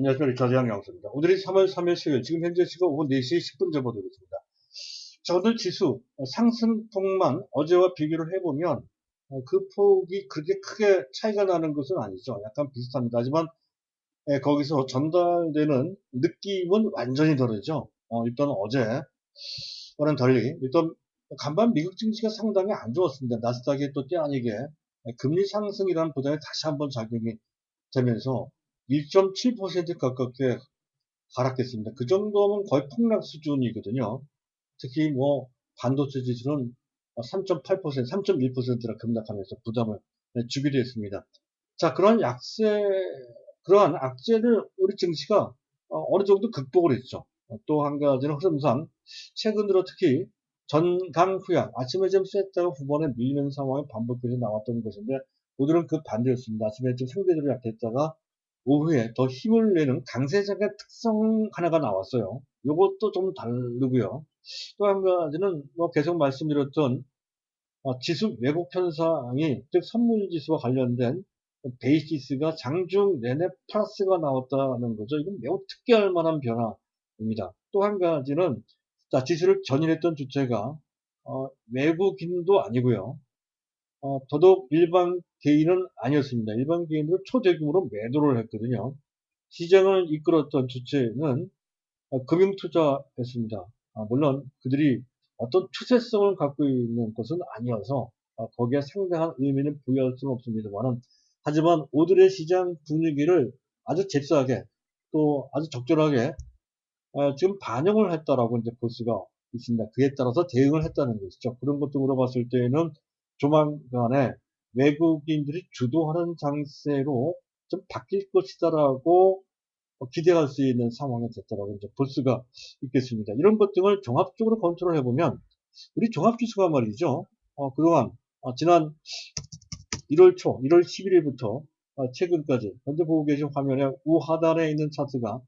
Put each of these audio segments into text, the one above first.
안녕하십니까. 리차드 양양수입니다. 오늘이 3월 3일 수요일, 지금 현재 시각 오후 4시 10분 접어들고 있습니다. 자, 오늘 지수 상승폭만 어제와 비교를 해보면 그 폭이 그렇게 크게 차이가 나는 것은 아니죠. 약간 비슷합니다. 하지만 거기서 전달되는 느낌은 완전히 다르죠. 일단 어제와는 달리 일단 간밤 미국 증시가 상당히 안 좋았습니다. 나스닥이 또 때아니게 금리 상승이라는 부담이 다시 한번 작용이 되면서 1.7% 가깝게 하락했습니다. 그 정도면 거의 폭락 수준이거든요. 특히 뭐 반도체 지수는 3.8%, 3.1%라 급락하면서 부담을 주기도 했습니다. 자, 그러한 악재를 우리 증시가 어느 정도 극복을 했죠. 또 한 가지는 흐름상 최근 들어 특히 전강 후양, 아침에 좀 셌다가 후반에 밀리는 상황이 반복해서 나왔던 것인데 오늘은 그 반대였습니다. 아침에 좀 상대적으로 약했다가 오후에 더 힘을 내는 강세장의 특성 하나가 나왔어요. 이것도 좀 다르고요. 또 한 가지는 뭐 계속 말씀드렸던 지수 왜곡 현상이, 즉 선물지수와 관련된 베이시스가 장중 내내 플러스가 나왔다는 거죠. 이건 매우 특이할 만한 변화입니다. 또 한 가지는 자, 지수를 전일했던 주체가 외국인도 아니고요. 더더욱 일반 개인은 아니었습니다. 일반 개인도 초대규모로 매도를 했거든요. 시장을 이끌었던 주체는 금융투자였습니다. 물론 그들이 어떤 추세성을 갖고 있는 것은 아니어서 거기에 상당한 의미는 부여할 수는 없습니다만, 하지만 오늘의 시장 분위기를 아주 잽싸게 또 아주 적절하게 지금 반영을 했다라고 이제 볼 수가 있습니다. 그에 따라서 대응을 했다는 것이죠. 그런 것도 물어봤을 때는 조만간에 외국인들이 주도하는 장세로 좀 바뀔 것이다라고 기대할 수 있는 상황이 됐다라고 이제 볼 수가 있겠습니다. 이런 것 등을 종합적으로 컨트롤해 보면 우리 종합지수가 말이죠. 그동안 지난 1월 초, 1월 11일부터 최근까지 현재 보고 계신 화면에 우하단에 있는 차트가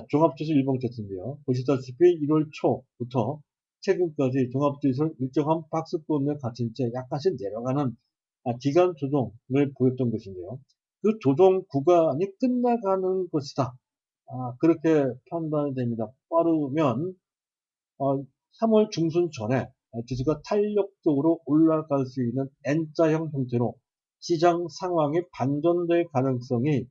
종합지수 일봉 차트인데요. 보시다시피 1월 초부터 최근까지 종합지수를 일정한 박스권에 갇힌 채 약간씩 내려가는 기간 조정을 보였던 것인데요. 그 조정 구간이 끝나가는 것이다. 그렇게 판단이 됩니다. 빠르면 3월 중순 전에 지수가 탄력적으로 올라갈 수 있는 N자형 형태로 시장 상황이 반전될 가능성이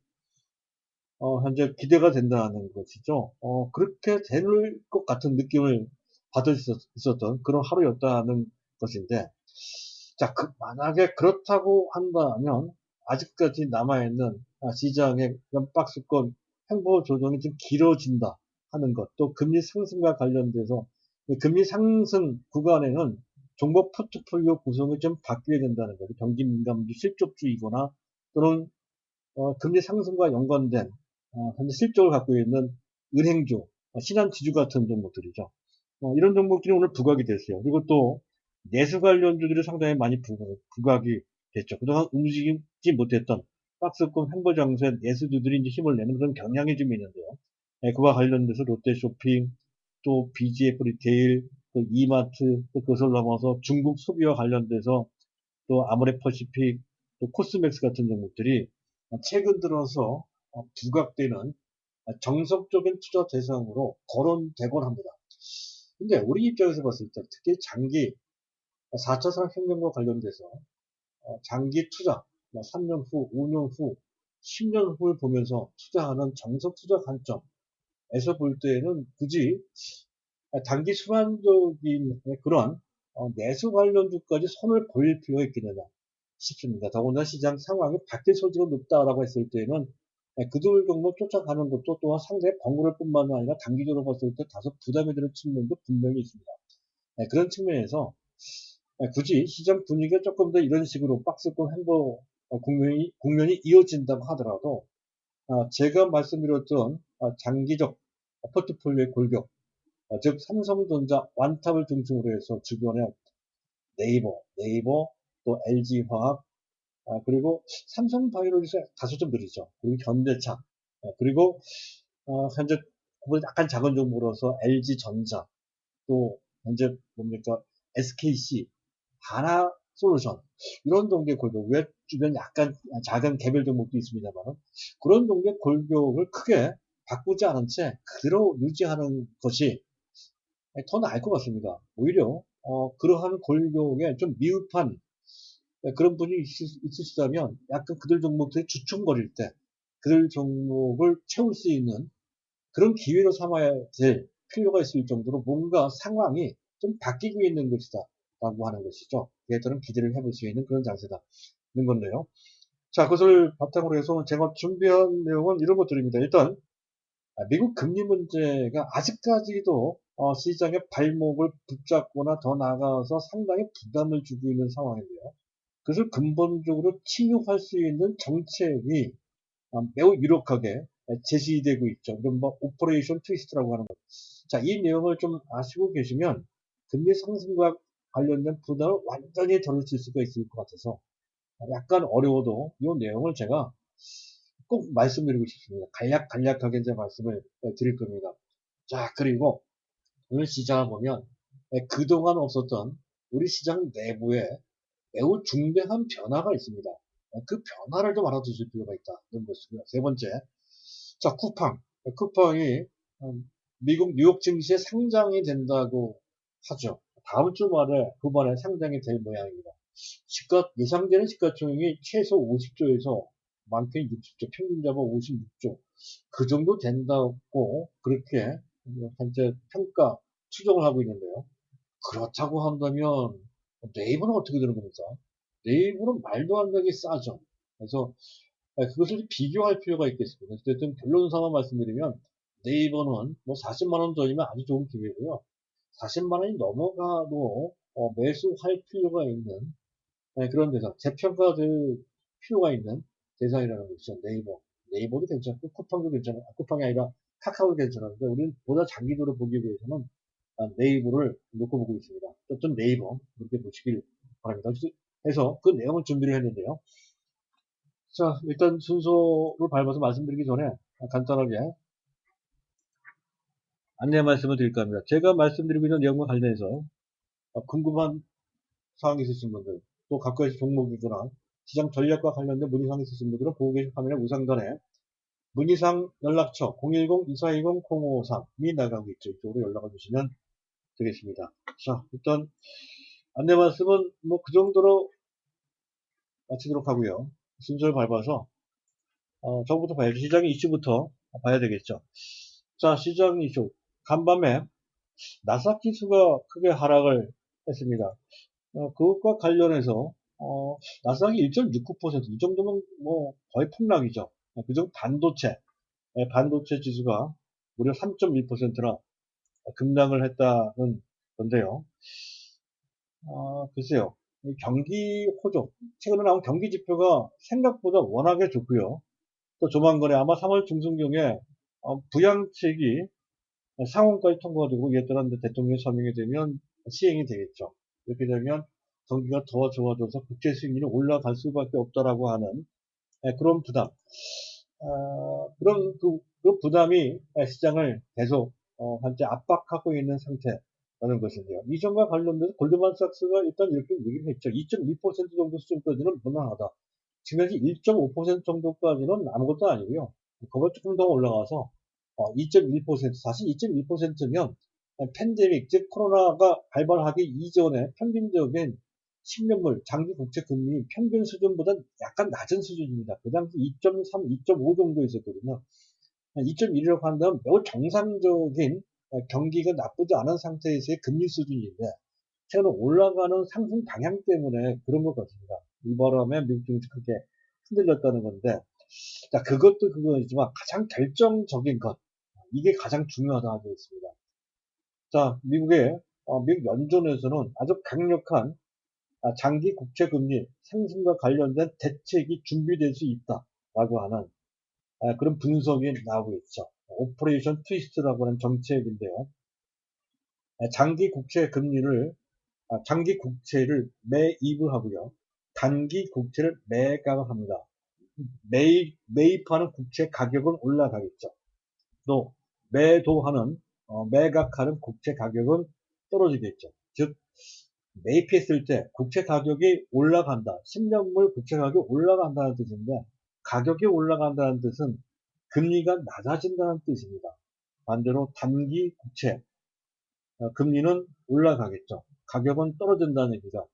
현재 기대가 된다는 것이죠. 그렇게 될 것 같은 느낌을 받을 수 있었던 그런 하루였다는 것인데, 자, 만약에 그렇다고 한다면 아직까지 남아있는 시장의 그런 박스권 횡보 조정이 좀 길어진다 하는 것, 또 금리 상승과 관련돼서 금리 상승 구간에는 종목 포트폴리오 구성이 좀 바뀌어야 된다는 거죠. 경기 민감주 실적주이거나 또는 금리 상승과 연관된 현재 실적을 갖고 있는 은행주, 신한지주 같은 종목들이죠. 이런 종목들이 오늘 부각이 됐어요. 그리고 또 내수 관련주들이 상당히 많이 부각이 됐죠. 그동안 움직이지 못했던 박스권 횡보 장세 내수주들이 이제 힘을 내는 그런 경향이 좀 있는데요. 그와 관련돼서 롯데쇼핑, 또 BGF 리테일, 또 이마트, 또 그것을 넘어서 중국 소비와 관련돼서 또 아모레퍼시픽, 또 코스맥스 같은 종목들이 최근 들어서 부각되는 정석적인 투자 대상으로 거론되곤 합니다. 근데 우리 입장에서 봤을 때 특히 장기 4차 산업혁명과 관련돼서 장기 투자, 3년 후, 5년 후, 10년 후를 보면서 투자하는 정석 투자 관점에서 볼 때는 굳이 단기 순환적인 그런 내수 관련주까지 손을 벌릴 필요가 있겠느냐 싶습니다. 더군다나 시장 상황이 바뀔 소지가 높다라고 했을 때는 그들 경로 쫓아가는 것도 또한 상당히 번거로울 뿐만 아니라 단기적으로 봤을 때 다소 부담이 되는 측면도 분명히 있습니다. 그런 측면에서 굳이 시장 분위기가 조금 더 이런 식으로 박스권 횡보 국면이 이어진다고 하더라도 제가 말씀드렸던 장기적 포트폴리오의 골격, 즉 삼성전자 완탑을 중심으로 해서 주변에 네이버 또 LG화학, 그리고 삼성바이오로직스 다소 좀 느리죠. 그리고 현대차, 그리고 현재 약간 작은 종목으로서 LG전자, 또 현재 뭡니까 SKC, 하나솔루션, 이런 종류의 골격, 왜 주변 약간 작은 개별 종목도 있습니다만 그런 종류의 골격을 크게 바꾸지 않은 채 그대로 유지하는 것이 더 나을 것 같습니다. 오히려 그러한 골격에 좀 미흡한 그런 분이 있으시다면 약간 그들 종목들이 주춤거릴 때 그들 종목을 채울 수 있는 그런 기회로 삼아야 될 필요가 있을 정도로 뭔가 상황이 좀 바뀌고 있는 것이다 라고 하는 것이죠. 이에 따른 기대를 해볼 수 있는 그런 장세다 는 건데요. 자, 그것을 바탕으로 해서 제가 준비한 내용은 이런 것들입니다. 일단 미국 금리 문제가 아직까지도 시장의 발목을 붙잡거나 더 나아가서 상당히 부담을 주고 있는 상황인데요. 그것을 근본적으로 치유할 수 있는 정책이 매우 유력하게 제시되고 있죠. 이른바 오퍼레이션 트위스트라고 하는 것. 자, 이 내용을 좀 아시고 계시면 금리 상승과 관련된 부담을 완전히 덜어줄 수가 있을 것 같아서 약간 어려워도 이 내용을 제가 꼭 말씀드리고 싶습니다. 간략하게 이제 말씀을 드릴 겁니다. 자, 그리고 오늘 시장을 보면 그동안 없었던 우리 시장 내부에 매우 중대한 변화가 있습니다. 그 변화를 좀 알아두실 필요가 있다는 것이고요. 세 번째, 자, 쿠팡이 미국 뉴욕 증시에 상장이 된다고 하죠. 다음 주 말에 후반에 상장이 될 모양입니다. 예상되는 시가총액이 최소 50조에서 많게는 60조, 평균 잡아 56조 그 정도 된다고 그렇게 현재 평가 추정을 하고 있는데요. 그렇다고 한다면 네이버는 어떻게 되는 겁니까? 네이버는 말도 안 되게 싸죠. 그래서 그것을 비교할 필요가 있겠습니다. 어쨌든 결론상만 말씀드리면 네이버는 뭐 40만 원 전이면 아주 좋은 기회고요. 40만 원이 넘어가도 매수할 필요가 있는 그런 대상, 재평가될 필요가 있는 대상이라는 것이죠. 네이버도 괜찮고 쿠팡도 괜찮아. 쿠팡이 아니라 카카오도 괜찮은데 우리는 보다 장기적으로 보기 위해서는 네이버를 놓고 보고 있습니다. 어떤 네이버 그렇게 보시길 바랍니다. 해서 그 내용을 준비를 했는데요. 자, 일단 순서를 밟아서 말씀드리기 전에 간단하게 안내 말씀을 드릴까 합니다. 제가 말씀드리고 있는 내용과 관련해서 궁금한 사항이 있으신 분들, 또 각각의 종목이거나 시장 전략과 관련된 문의사항이 있으신 분들은 보고 계신 화면의 우상단에 문의사항 연락처 010-2420-0553이 나가고 있죠. 이쪽으로 연락을 주시면 되겠습니다. 자, 일단 안내 말씀은 뭐 그 정도로 마치도록 하고요. 순서를 밟아서 저부터 봐야죠. 시장 이슈부터 봐야 되겠죠. 자, 시장 이슈. 간밤에 나스닥 지수가 크게 하락을 했습니다. 그것과 관련해서 나스닥이 1.69%이 정도면 뭐 거의 폭락이죠. 그중 반도체 지수가 무려 3.1%나 급락을 했다는 건데요. 글쎄요. 경기 호조, 최근에 나온 경기 지표가 생각보다 워낙에 좋고요. 또 조만간에 아마 3월 중순경에 부양책이 상원까지 통과가 되고 이에 따라 대통령 서명이 되면 시행이 되겠죠. 이렇게 되면 경기가 더 좋아져서 국제 수익률이 올라갈 수밖에 없다라고 하는 그런 부담, 그런 부담이 시장을 계속 현재 압박하고 있는 상태라는 것인데요. 이 점과 관련돼서 골드만삭스가 일단 이렇게 얘기를 했죠. 2.1% 정도 수준까지는 무난하다. 지금 현재 1.5% 정도까지는 아무것도 아니고요. 그거 조금 더 올라가서 2.1%, 사실 2.1%면 팬데믹, 즉 코로나가 발발하기 이전에 평균적인 10년물 장기 국채 금리 평균 수준보다 약간 낮은 수준입니다. 그 당시 2.3, 2.5 정도 있었거든요. 2.1이라고 한다면 매우 정상적인 경기가 나쁘지 않은 상태에서의 금리 수준인데 최근 올라가는 상승 방향 때문에 그런 것 같습니다. 이 바람에 미국 증시 크게 흔들렸다는 건데, 자, 그것도 그거이지만 가장 결정적인 것, 이게 가장 중요하다고 했습니다. 자, 미국 연준에서는 아주 강력한 장기 국채 금리 상승과 관련된 대책이 준비될 수 있다라고 하는 그런 분석이 나오고 있죠. 오퍼레이션 트위스트라고 하는 정책인데요. 장기 국채를 매입을 하고요. 단기 국채를 매각을 합니다. 매입하는 국채 가격은 올라가겠죠. 또 매각하는 국채 가격은 떨어지겠죠. 즉 매입했을 때 국채 가격이 올라간다. 10년물 국채 가격이 올라간다는 뜻인데 가격이 올라간다는 뜻은 금리가 낮아진다는 뜻입니다. 반대로 단기 국채 금리는 올라가겠죠. 가격은 떨어진다는 얘기가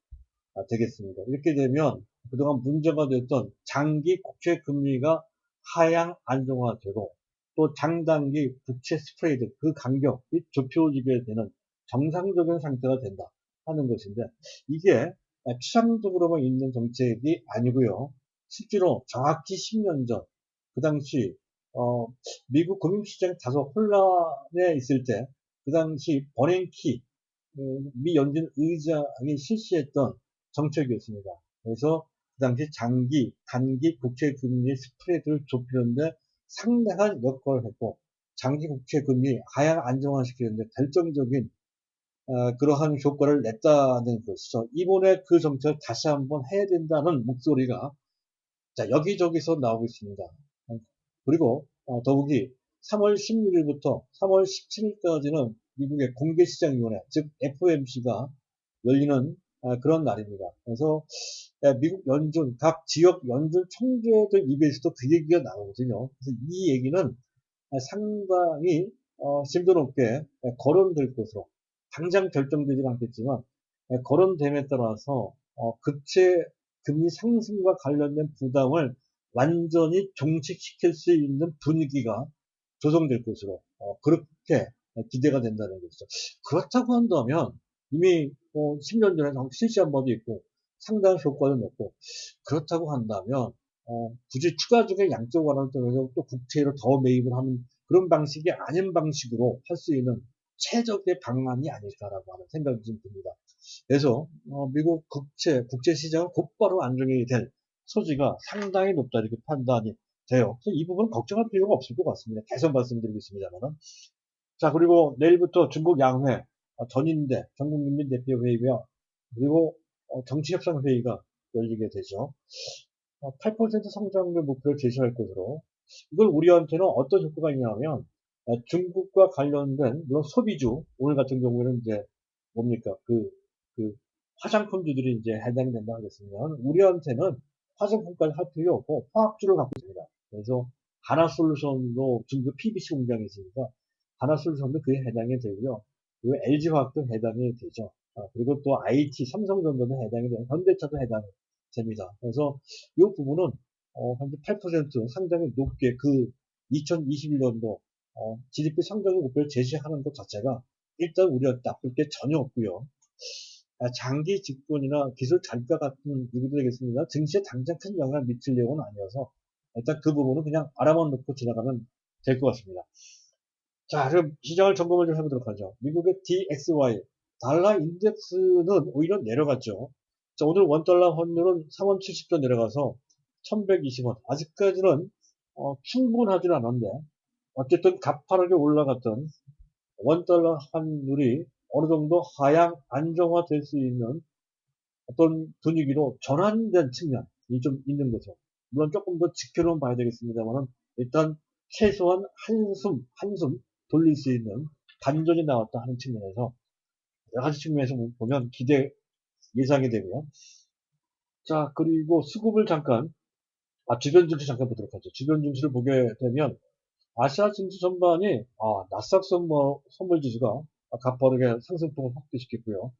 되겠습니다. 이렇게 되면 그동안 문제가 됐던 장기 국채 금리가 하향 안정화되고 또 장단기 국채 스프레이드 그 간격이 좁혀지게 되는 정상적인 상태가 된다 하는 것인데 이게 추상적으로만 있는 정책이 아니고요. 실제로 정확히 10년 전 그 당시 미국 금융시장이 다소 혼란에 있을 때 그 당시 버냉키 미 연준 의장이 실시했던 정책이었습니다. 그래서 그 당시 장기, 단기 국채 금리 스프레드를 좁히는데 상당한 역할을 했고 장기 국채 금리 하향 안정화시키는데 결정적인 그러한 효과를 냈다는 것이죠. 이번에 그 정책을 다시 한번 해야 된다는 목소리가 자, 여기저기서 나오고 있습니다. 그리고 더욱이 3월 16일부터 3월 17일까지는 미국의 공개시장위원회, 즉 FOMC가 열리는 그런 날입니다. 그래서 미국 연준, 각 지역 연준 총재들 입에서도 그 얘기가 나오거든요. 그래서 이 얘기는 상당히 심도 높게 거론될 것으로 당장 결정되지는 않겠지만 거론됨에 따라서 급체 금리 상승과 관련된 부담을 완전히 종식시킬 수 있는 분위기가 조성될 것으로 그렇게 기대가 된다는 것이죠. 그렇다고 한다면 이미 10년 전에 실시한 바도 있고 상당한 효과를 냈고 그렇다고 한다면 굳이 추가적인 양적 완화를 통해서 또 국채를 더 매입을 하는 그런 방식이 아닌 방식으로 할 수 있는 최적의 방안이 아닐까라고 하는 생각이 좀 듭니다. 그래서 미국 국제 시장은 곧바로 안정이 될 소지가 상당히 높다 이렇게 판단이 돼요. 그래서 이 부분은 걱정할 필요가 없을 것 같습니다. 계속 말씀드리겠습니다만은. 자, 그리고 내일부터 중국 양회, 전인대, 전국민민대표회의와 그리고 정치협상회의가 열리게 되죠. 8% 성장률 목표를 제시할 것으로 이걸 우리한테는 어떤 효과가 있냐면 중국과 관련된 물론 소비주 오늘 같은 경우에는 이제 뭡니까 그 화장품주들이 이제 해당이 된다 하겠으면 우리한테는 화장품까지 할 필요 없고 화학주를 갖고 있습니다. 그래서 하나솔루션도 중국 PVC 공장이 있으니까 하나솔루션도 그에 해당이 되고요. 그리고 LG화학도 해당이 되죠. 그리고 또 IT 삼성전자도 해당이 되고 현대차도 해당이 됩니다. 그래서 이 부분은 현재 8% 상당히 높게 그 2021년도 GDP 성장률 목표를 제시하는 것 자체가 일단 우리가 나쁠 게 전혀 없고요. 장기 집권이나 기술 단가 같은 이유도 되겠습니다. 증시에 당장 큰 영향을 미칠 내용은 아니어서 일단 그 부분은 그냥 알아만 놓고 지나가면 될 것 같습니다. 자, 그럼 시장을 점검을 좀 해보도록 하죠. 미국의 DXY 달러 인덱스는 오히려 내려갔죠. 자, 오늘 원달러 환율은 3원 70전 내려가서 1120원. 아직까지는 충분하지는 않은데 어쨌든 가파르게 올라갔던 원달러 환율이 어느 정도 하향 안정화될 수 있는 어떤 분위기로 전환된 측면이 좀 있는 거죠. 물론 조금 더 지켜는 봐야 되겠습니다만 일단 최소한 한숨 돌릴 수 있는 반전이 나왔다 하는 측면에서 여러 가지 측면에서 보면 기대 예상이 되고요. 자, 그리고 수급을 잠깐 주변 증시 잠깐 보도록 하죠. 주변 증시를 보게 되면 아시아 증시 전반이 나스닥 선물 지수가 가파르게 상승폭을 확대시켰고요.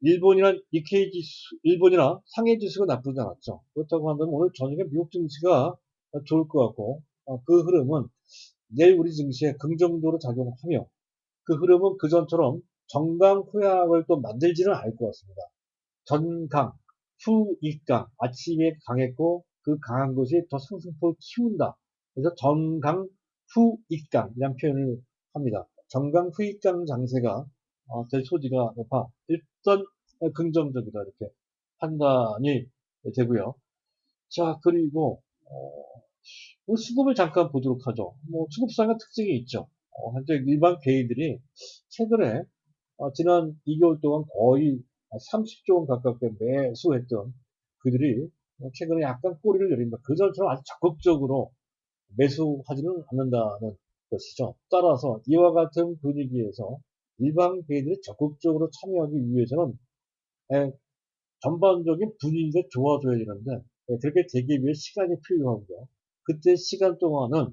일본이나 상해 지수가 나쁘지 않았죠. 그렇다고 한다면 오늘 저녁에 미국 증시가 좋을 것 같고, 그 흐름은 내일 우리 증시에 긍정적으로 작용하며, 그 흐름은 그전처럼 정강 후약을 또 만들지는 않을 것 같습니다. 전강, 후익강, 아침에 강했고, 그 강한 것이 더 상승폭을 키운다. 그래서 전강, 후익강이라는 표현을 합니다. 정강, 후익강 장세가 될 소지가 높아. 일단 긍정적이다 이렇게 판단이 되고요. 자, 그리고 수급을 잠깐 보도록 하죠. 수급상의 특징이 있죠. 현재 일반 개인들이 최근에 지난 2개월 동안 거의 30조 원 가깝게 매수했던 그들이 최근에 약간 꼬리를 내린다. 그전처럼 아주 적극적으로 매수하지는 않는다는 것이죠. 따라서 이와 같은 분위기에서 일반 개인들이 적극적으로 참여하기 위해서는 전반적인 분위기가 좋아져야 되는데 그렇게 되기 위해 시간이 필요하고요. 그때 시간 동안은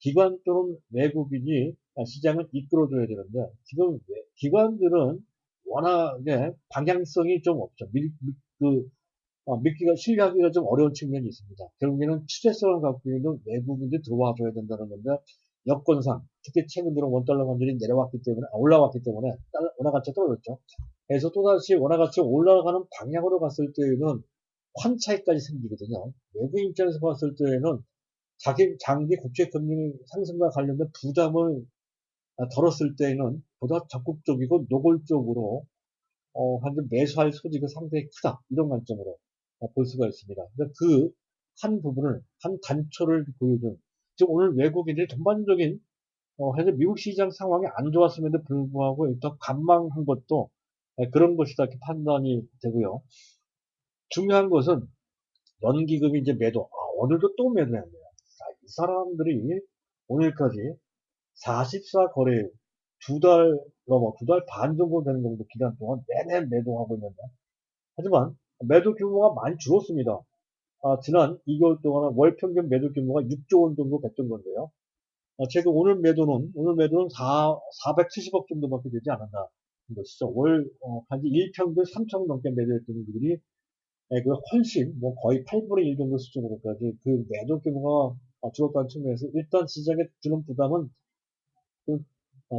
기관 또는 외국인이 시장을 이끌어줘야 되는데 지금 기관들은 워낙에 방향성이 좀 없죠. 믿기가 신뢰하기가 좀 어려운 측면이 있습니다. 결국에는 추세성을 갖고 있는 외국인들이 들어와줘야 된다는 건데 여건상 특히 최근 들어 원달러 환율이 내려왔기 때문에 올라왔기 때문에 원화 가치가 떨어졌죠. 그래서 또다시 원화 가치가 올라가는 방향으로 갔을 때에는 환차익까지 생기거든요. 외국인 입장에서 봤을 때에는 자기 장기 국제 금리 상승과 관련된 부담을 덜었을 때에는 보다 적극적이고 노골적으로 완전 매수할 소지가 상당히 크다. 이런 관점으로 볼 수가 있습니다. 그 한 부분을, 한 단초를 보여준, 지금 오늘 외국인들이 전반적인, 현재 미국 시장 상황이 안 좋았음에도 불구하고 일단 관망한 것도 그런 것이다. 이렇게 판단이 되고요. 중요한 것은 연기금이 이제 매도, 오늘도 또 매도합니다. 이 사람들이 오늘까지 44 거래, 두 달 반 정도 되는 정도 기간 동안 내내 매도하고 있는데, 하지만 매도 규모가 많이 줄었습니다. 지난 2개월 동안 월 평균 매도 규모가 6조 원 정도 됐던 건데요. 최근 오늘 매도는 470억 정도밖에 되지 않았나. 것이죠. 단지 1평균 3천 넘게 매도했던 분들이 그 훨씬, 뭐 거의 8분의 1 정도 수준으로까지 그 매도 규모가 줄었다는 측면에서 일단 시장에 주는 부담은 좀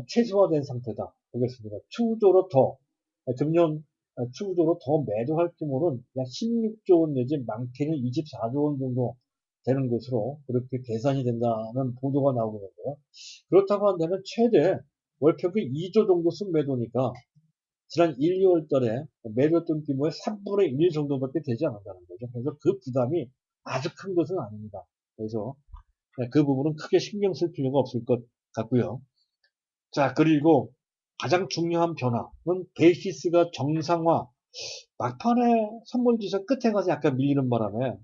최소화된 상태다 보겠습니다. 추후적으로 더 금년 추후적으로 더 매도할 규모는 약 16조 원 내지 많게는 24조 원 정도 되는 것으로 그렇게 계산이 된다는 보도가 나오고 있는데요. 그렇다고 한다면 최대 월 평균 2조 정도 순매도니까 지난 1, 2월 달에 매도했던 규모의 3분의 1 정도밖에 되지 않는다는 거죠. 그래서 그 부담이 아주 큰 것은 아닙니다. 그래서 그 부분은 크게 신경 쓸 필요가 없을 것 같고요. 자, 그리고 가장 중요한 변화는 베이시스가 정상화. 막판에 선물지수 끝에 가서 약간 밀리는 바람에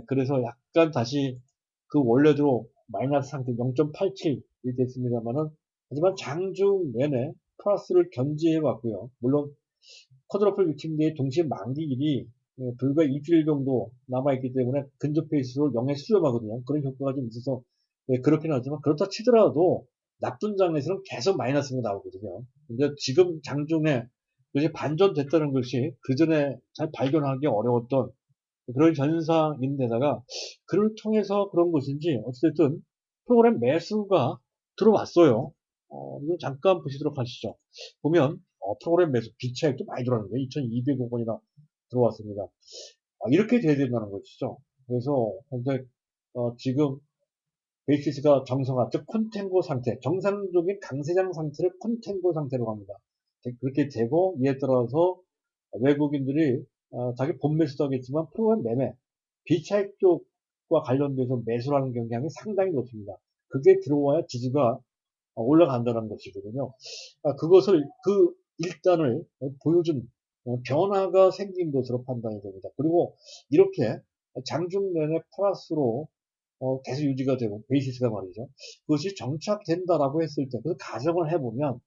그래서 약간 다시 그 원래대로 마이너스 상태 0.87이 됐습니다만은 하지만 장중 내내 플러스를 견지해 왔고요. 물론 쿼드러플 위킹데이 동시에 만기일이 불과 일주일 정도 남아있기 때문에 근접 페이스로 0에 수렴하거든요. 그런 효과가 좀 있어서 그렇긴 하지만 그렇다 치더라도 나쁜 장에서는 계속 마이너스가 나오거든요. 근데 지금 장중에 그것이 반전됐다는 것이 그 전에 잘 발견하기 어려웠던 그런 현상인데다가 그를 통해서 그런 것인지 어쨌든 프로그램 매수가 들어왔어요. 이거 잠깐 보시도록 하시죠. 보면 프로그램 매수 비차익도 많이 들어왔는데 2,200억 원이나 들어왔습니다. 이렇게 돼야 된다는 것이죠. 그래서 현재 지금 베이시스가 정상화, 즉 콘텐고 상태, 정상적인 강세장 상태를 콘텐고 상태로 갑니다. 그렇게 되고 이에 따라서 외국인들이 자기 본매수도 하겠지만 프로그램 매매, 비차익 쪽과 관련돼서 매수하는 경향이 상당히 높습니다. 그게 들어와야 지수가 올라간다는 것이거든요. 그것을 그 일단을 보여준 변화가 생긴 것으로 판단이 됩니다. 그리고 이렇게 장중 내내 플러스로 계속 유지가 되고 베이시스가 말이죠. 그것이 정착된다라고 했을 때, 그 가정을 해보면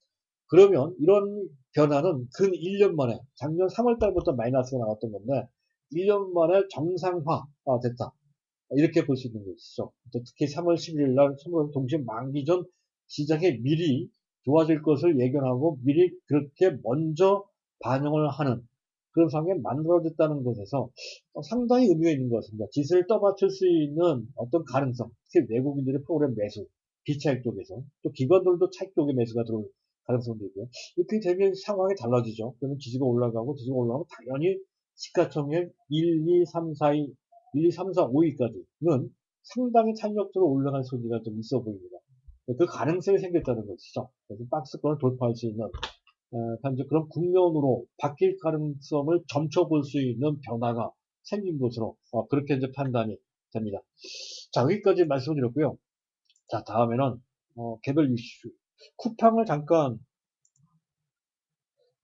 그러면 이런 변화는 근 1년 만에 작년 3월 달부터 마이너스가 나왔던 건데 1년 만에 정상화 됐다. 이렇게 볼 수 있는 것이죠. 특히 3월 11일 날 선물 동시에 만기 전 시장에 미리 좋아질 것을 예견하고 미리 그렇게 먼저 반영을 하는 그런 상황이 만들어졌다는 것에서 상당히 의미가 있는 것 같습니다. 지수를 떠받칠 수 있는 어떤 가능성, 특히 외국인들의 프로그램 매수, 비차익 쪽에서 또 기관들도 차익 쪽에 매수가 들어올 가능성도 있고요. 이렇게 되면 상황이 달라지죠. 그러면 지수가 올라가고 당연히 시가총액 1, 2, 3, 4, 2, 1, 2, 3, 4, 5위까지는 상당히 탄력적으로 올라갈 소지가 좀 있어 보입니다. 그 가능성이 생겼다는 것이죠. 그래서 박스권을 돌파할 수 있는 현재 그런 국면으로 바뀔 가능성을 점쳐볼 수 있는 변화가 생긴 것으로 그렇게 이제 판단이 됩니다. 자, 여기까지 말씀드렸고요. 자, 다음에는 개별 이슈 쿠팡을 잠깐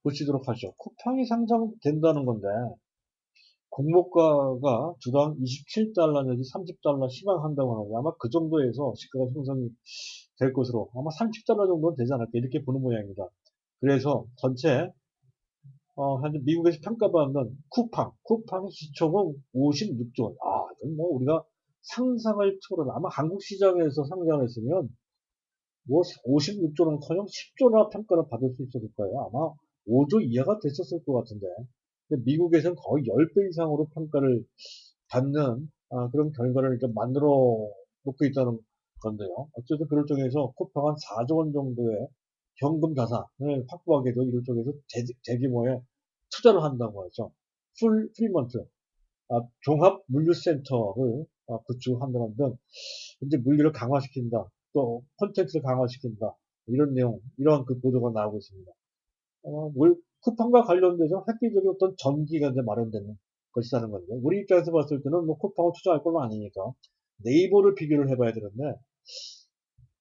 보시도록 하죠. 쿠팡이 상장된다는 건데 공모가가 주당 27달러 내지 30달러 시방한다고 하는데 아마 그 정도에서 시가가 형성이 될 것으로 아마 30달러 정도는 되지 않을까 이렇게 보는 모양입니다. 그래서 전체 현재 미국에서 평가받는 쿠팡의 시총은 56조 원. 이건 뭐 우리가 상상을 초월한 아마 한국 시장에서 상장을 했으면 뭐 56조는커녕 10조나 평가를 받을 수 있었을 거예요. 아마 5조 이하가 됐었을 것 같은데. 근데 미국에서는 거의 10배 이상으로 평가를 받는 그런 결과를 이제 만들어 놓고 있다는 건데요. 어쨌든 그럴 쪽에서 쿠팡은 4조 원 정도의 현금 자산을 확보하게도 이럴 쪽에서 대규모의 투자를 한다고 하죠. 프리먼트, 종합 물류센터를 구축한다는 등 이제 물류를 강화시킨다. 또 콘텐츠를 강화시킨다. 이런 내용, 이러한 그 보도가 나오고 있습니다. 쿠팡과 관련돼서 획기적인 어떤 전기가 이제 마련되는 것이라는 건데, 우리 입장에서 봤을 때는 뭐 쿠팡을 투자할 건 아니니까 네이버를 비교를 해봐야 되는데,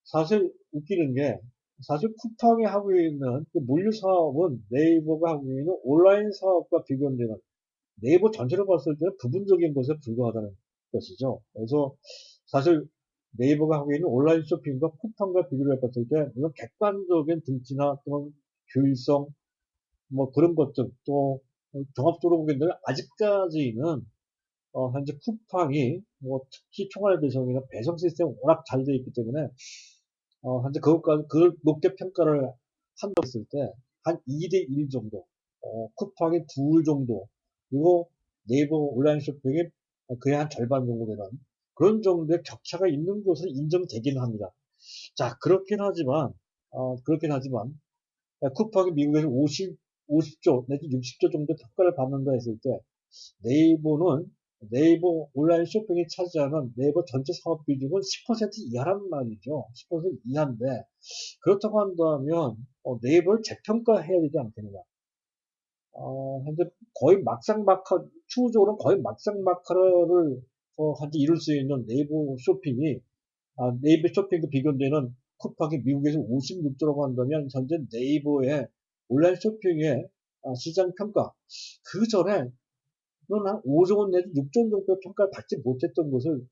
사실 웃기는 게, 사실 쿠팡이 하고 있는 그 물류 사업은 네이버가 하고 있는 온라인 사업과 비교되는 네이버 전체를 봤을 때는 부분적인 것에 불과하다는 것이죠. 그래서 사실 네이버가 하고 있는 온라인 쇼핑과 쿠팡과 비교를 해봤을 때 물론 객관적인 등치나 또는 효율성 뭐 그런 것들 또 종합적으로 보게 되면 아직까지는 현재 쿠팡이 뭐 특히 총알 배송이나 배송 시스템 워낙 잘 되어 있기 때문에 현재 그걸 높게 평가를 한다고 했을 때 한 2대 1 정도, 쿠팡이 둘 정도, 그리고 네이버 온라인 쇼핑이 그의 한 절반 정도 되는 그런 정도의 격차가 있는 것으로 인정되기는 합니다. 자, 그렇긴 하지만, 쿠팡이 미국에서 50조 내지 60조 정도 평가를 받는다 했을 때, 네이버는 네이버 온라인 쇼핑이 차지하는 네이버 전체 사업 비중은 10% 이하란 말이죠. 10% 이하인데, 그렇다고 한다면 네이버를 재평가해야 되지 않겠느냐. 현재 거의 추후적으로는 거의 막상막하를 현재 이룰 수 있는 네이버 쇼핑이 네이버 쇼핑과 비교되는 쿠팡이 미국에서 56조라고 한다면 현재 네이버의 온라인 쇼핑의 시장 평가 그 전에 한 5조 원 내지 6조 원 정도 평가를 받지 못했던 것을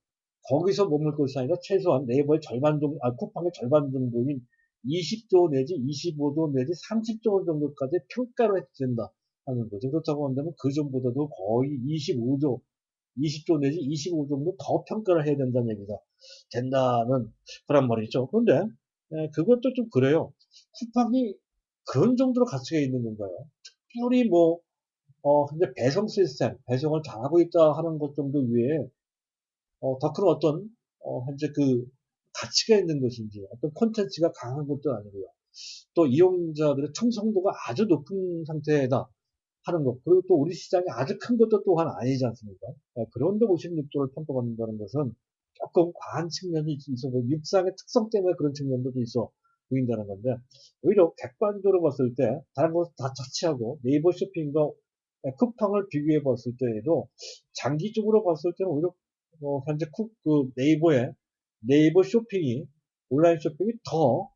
거기서 머물 것이 아니라 최소한 네이버의 절반 정도, 쿠팡의 절반 정도인 20조 내지 25조 내지 30조 원 정도까지 평가를 해야 된다 하는 거죠. 그렇다고 한다면 그 전보다도 거의 25조, 20조 내지 25조 정도 더 평가를 해야 된다는 얘기가 된다는 그런 말이죠. 그런데 그것도 좀 그래요. 쿠팡이 그런 정도로 가치가 있는 건가요? 특별히 뭐 근데 배송 시스템, 배송을 잘하고 있다 하는 것 정도 외에, 더 큰 어떤, 현재 그 가치가 있는 것인지, 어떤 콘텐츠가 강한 것도 아니고요. 또 이용자들의 충성도가 아주 높은 상태다 하는 것. 그리고 또 우리 시장이 아주 큰 것도 또한 아니지 않습니까? 그런데 56조를 평가받는다는 것은 조금 과한 측면이 있어 보이고, 육상의 특성 때문에 그런 측면도 있어 보인다는 건데, 오히려 객관적으로 봤을 때, 다른 것을 다 차치하고 네이버 쇼핑과 쿠팡을 비교해 봤을 때에도 장기적으로 봤을 때는 오히려 현재 네이버 쇼핑이 온라인 쇼핑이 더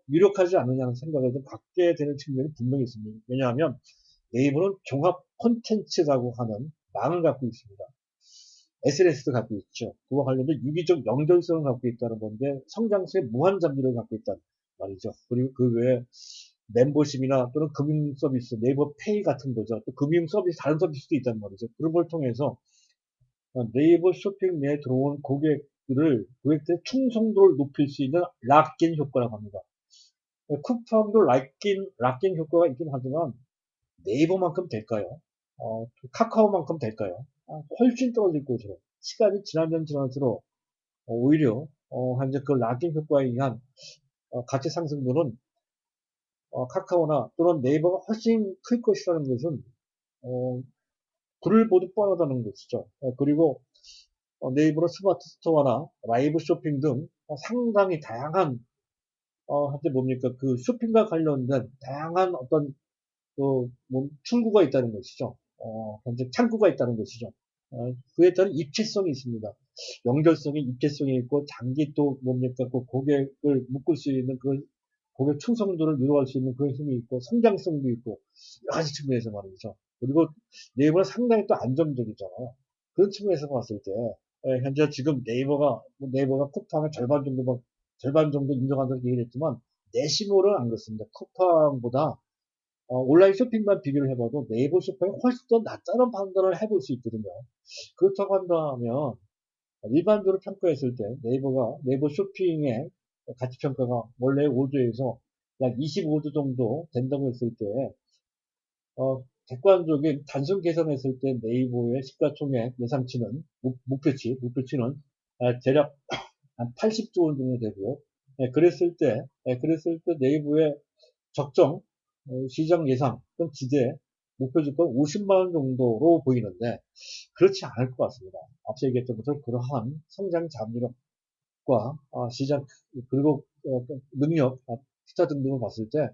유력하지 않느냐는 생각을 좀 갖게 되는 측면이 분명히 있습니다. 왜냐하면 네이버는 종합 콘텐츠라고 하는 망을 갖고 있습니다. SNS도 갖고 있죠. 그와 관련된 유기적 연결성을 갖고 있다는 건데 성장세의 무한 잠재력을 갖고 있다는 말이죠. 그리고 그 외에 멤버십이나 또는 금융 서비스, 네이버 페이 같은 거죠. 또 금융 서비스, 다른 서비스도 있단 말이죠. 그런 걸 통해서 네이버 쇼핑 내에 들어온 고객들의 충성도를 높일 수 있는 락인 효과라고 합니다. 쿠팡도 락인 효과가 있긴 하지만 네이버만큼 될까요? 카카오만큼 될까요? 훨씬 떨어질 것으로 시간이 지나면 지날수록 오히려 현재 그 락인 효과에 의한 가치 상승률은 카카오나 또는 네이버가 훨씬 클 것이라는 것은 어, 불을 보듯 뻔하다는 것이죠. 그리고 네이버는 스마트 스토어나 라이브 쇼핑 등 상당히 다양한 현재 뭡니까 그 쇼핑과 관련된 다양한 어떤 출구가 있다는 것이죠. 현재 창구가 있다는 것이죠. 그에 따른 입체성이 있습니다. 연결성이 입체성이 있고 장기 또 뭡니까 그 고객을 묶을 수 있는 그 고객 충성도를 유도할 수 있는 그런 힘이 있고 성장성도 있고 여러 가지 측면에서 말이죠. 그리고 네이버는 상당히 또 안정적이잖아요. 그런 측면에서 봤을 때 현재 지금 네이버가 쿠팡의 절반 정도 인정한다고 얘기를 했지만 내심으로는 안 그렇습니다. 쿠팡보다 온라인 쇼핑만 비교를 해봐도 네이버 쇼핑이 훨씬 더 낫다는 판단을 해볼 수 있거든요. 그렇다고 한다면 일반적으로 평가했을 때 네이버 쇼핑의 가치평가가 원래 5조에서 약 25조 정도 된다고 했을 때, 객관적인 단순 계산했을 때 네이버의 시가총액 예상치는, 목표치는 대략 한 80조 원 정도 되고요. 그랬을 때 네이버의 적정 시장 예상 또는 기대 목표 주가 50만 원 정도로 보이는데 그렇지 않을 것 같습니다. 앞서 얘기했던 것처럼 그러한 성장 잠재력과 시장 그리고 능력, 투자 등등을 봤을 때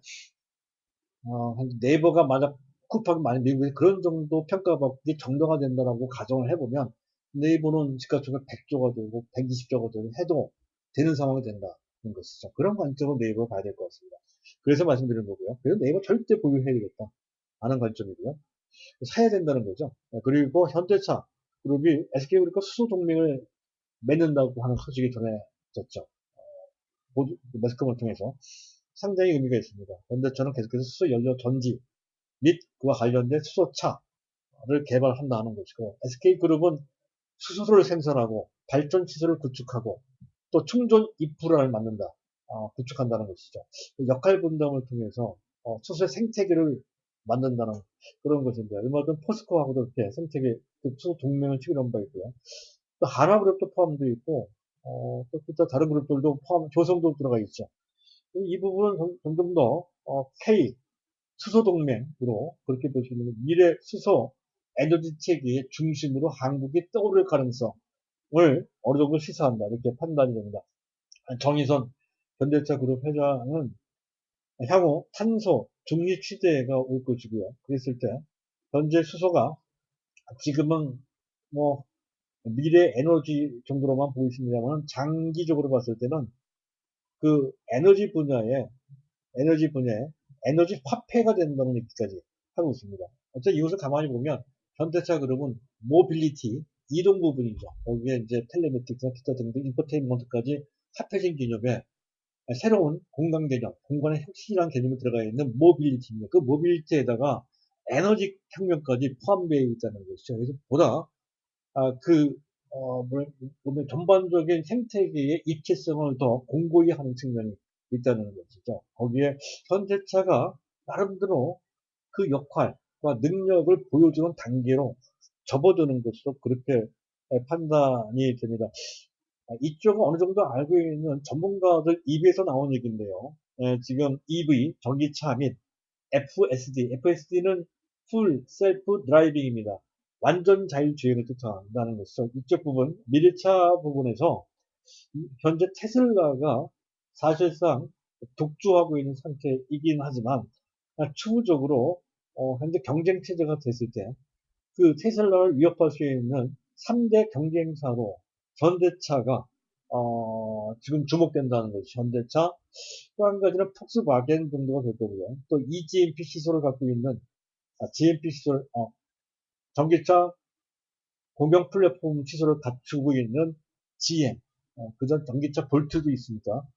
네이버가 만약 쿠팡이 만약 미국에서 그런 정도 평가받기 정당화된다라고 가정을 해보면 네이버는 시가총액 100조가 되고 120조가 되고 해도 되는 상황이 된다는 것이죠. 그런 관점으로 네이버를 봐야 될 것 같습니다. 그래서 말씀드리는 거고요. 그래서 네이버 절대 보유해야 되겠다 하는 관점이고요. 사야 된다는 거죠. 그리고 현대차 그룹이 SK그룹과 수소 동맹을 맺는다고 하는 소식이 전해졌죠. 매스컴을 통해서 상당히 의미가 있습니다. 현대차는 계속해서 수소 연료 전지 및 그와 관련된 수소차를 개발한다는 것이고 SK그룹은 수소를 생산하고 발전 시설을 구축하고 또 충전 인프라를 만든다, 구축한다는 것이죠. 역할 분담을 통해서 수소의 생태계를 만든다는 그런 것인데 얼마 전 포스코하고도 이렇게 생태계 수소 동맹을 체결한 바 있고요. 또 한화그룹도 포함되어 있고 또 다른 그룹들도 포함 조성도 들어가 있죠. 이 부분은 점점 더 K 수소동맹으로 그렇게 볼 수 있는 미래 수소 에너지 체계의 중심으로 한국이 떠오를 가능성을 어느 정도 시사한다. 이렇게 판단이 됩니다. 정의선 현대차 그룹 회장은 향후 탄소 중립 시대가 올 것이고요. 그랬을 때 현재 수소가 지금은 뭐 미래 에너지 정도로만 보이십니다만 장기적으로 봤을 때는 그 에너지 분야에 에너지 화폐가 된다는 얘기까지 하고 있습니다. 어쨌든 이것을 가만히 보면 현대차 그룹은 모빌리티 이동 부분이죠. 거기에 이제 텔레메틱스나 기타 등등 인포테인먼트까지 합해진 개념에 새로운 공간 개념, 공간의 혁신이라는 개념이 들어가 있는 모빌리티입니다. 그 모빌리티에다가 에너지 혁명까지 포함되어 있다는 것이죠. 그래서 보다 그 보면 전반적인 생태계의 입체성을 더 공고히 하는 측면이 있다는 것이죠. 거기에 현대차가 나름대로 그 역할과 능력을 보여주는 단계로 접어드는 것으로 그렇게 판단이 됩니다. 이쪽은 어느 정도 알고 있는 전문가들 입에서 나온 얘기인데요. 지금 EV, 전기차 및 FSD는 풀 셀프 드라이빙입니다. 완전 자율주행을 뜻한다는 것이죠. 이쪽 부분, 미래차 부분에서 현재 테슬라가 사실상 독주하고 있는 상태이긴 하지만 추후적으로 현재 경쟁 체제가 됐을 때 그 테슬라를 위협할 수 있는 3대 경쟁사로 현대차가 지금 주목된다는 것이 현대차 또 한 가지는 폭스바겐 정도가 될 거고요. 또 EGMP 시설을 갖고 있는 GMP 시설 전기차 공영 플랫폼 시설을 갖추고 있는 GM 그전 전기차 볼트도 있습니다.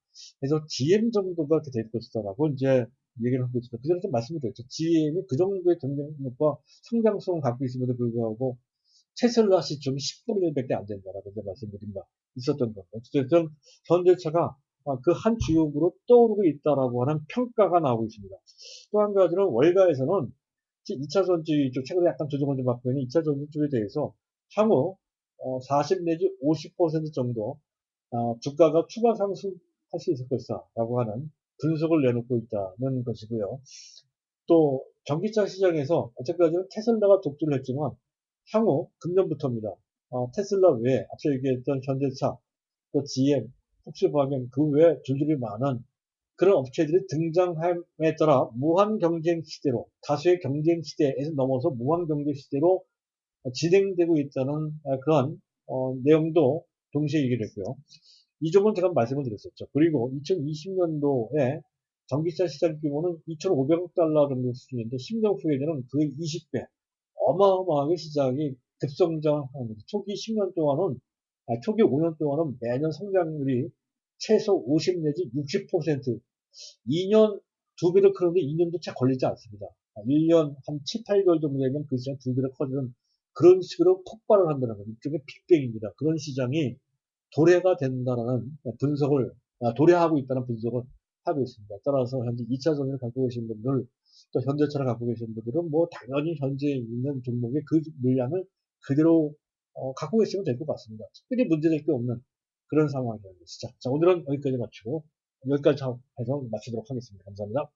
그래서 GM 정도가 될 것이다라고 이제 얘기를 하고 있습니다. 그전에 좀 말씀을 드렸죠. GM이 그 정도의 경쟁력과 성장성을 갖고 있음에도 불구하고 테슬라 시총이 10분의 1밖에 안 된다라고 이제 말씀드린 바 있었던 겁니다. 어쨌든 현대차가 그 한 주역으로 떠오르고 있다라고 하는 평가가 나오고 있습니다. 또 한 가지는 월가에서는 2차 전지 쪽 최근에 약간 조정을 좀 받고 있는 2차 전지 쪽에 대해서 향후 40 내지 50% 정도 주가가 추가 상승할 수 있을 것이다라고 하는 분석을 내놓고 있다는 것이고요. 또 전기차 시장에서 어쨌까지는 테슬라가 독주를 했지만 향후 금년부터입니다. 테슬라 외에 앞서 얘기했던 현대차, 또 GM, 폭스바겐 그 외에 줄줄이 많은 그런 업체들이 등장함에 따라 무한 경쟁 시대로 다수의 경쟁 시대에서 넘어서 무한 경쟁 시대로 진행되고 있다는 그런 내용도 동시에 얘기를 했고요. 이 점은 제가 말씀을 드렸었죠. 그리고 2020년도에 전기차 시장 규모는 2,500억 달러 정도 수준인데 10년 후에는 그의 20배 어마어마하게 시장이 급성장하는 거죠. 초기 10년 동안은 초기 5년 동안은 매년 성장률이 최소 50 내지 60% 2년 두 배로 크는데 2년도 채 걸리지 않습니다. 1년 한 7, 8개월 정도 되면 그 시장 두 배로 커지는 그런 식으로 폭발을 한다는 거죠. 이쪽에 빅뱅입니다. 그런 시장이 도래가 된다는 분석을 도래하고 있다는 분석을 하고 있습니다. 따라서 현재 2차 전지를 갖고 계신 분들, 또 현대차를 갖고 계신 분들은 뭐 당연히 현재 있는 종목의 그 물량을 그대로 갖고 계시면 될 것 같습니다. 특별히 문제될 게 없는 그런 상황이라는 것이죠. 자, 오늘은 여기까지 마치고 여기까지 해서 마치도록 하겠습니다. 감사합니다.